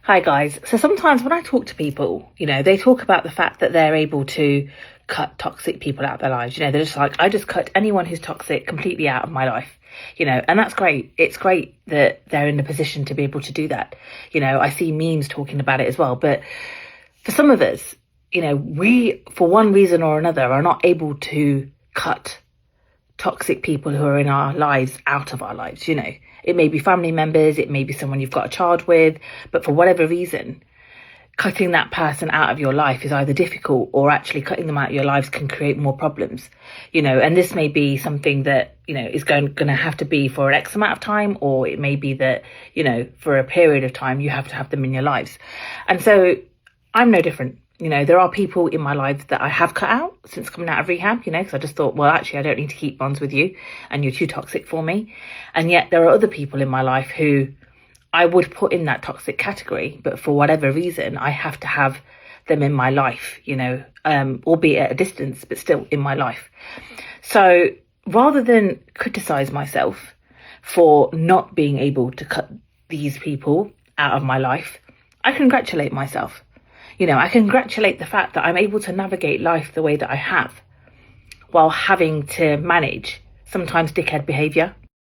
Hi guys. So sometimes when I talk to people, they talk about the fact that they're able to cut toxic people out of their lives. They're just like, I just cut anyone who's toxic completely out of my life. And that's great. It's great that they're in the position to be able to do that. I see memes talking about it as well. But for some of us, we, for one reason or another, are not able to cut toxic people who are in our lives out of our lives. It may be family members, it may be someone you've got a child with, but for whatever reason, cutting that person out of your life is either difficult, or actually cutting them out of your lives can create more problems. And this may be something that is going to have to be for an X amount of time, or it may be that for a period of time you have to have them in your lives. And so I'm no different. There are people in my life that I have cut out since coming out of rehab, because I just thought, well, actually, I don't need to keep bonds with you and you're too toxic for me. And yet there are other people in my life who I would put in that toxic category, but for whatever reason, I have to have them in my life, albeit at a distance, but still in my life. So rather than criticize myself for not being able to cut these people out of my life, I congratulate myself. I congratulate the fact that I'm able to navigate life the way that I have while having to manage sometimes dickhead behaviour.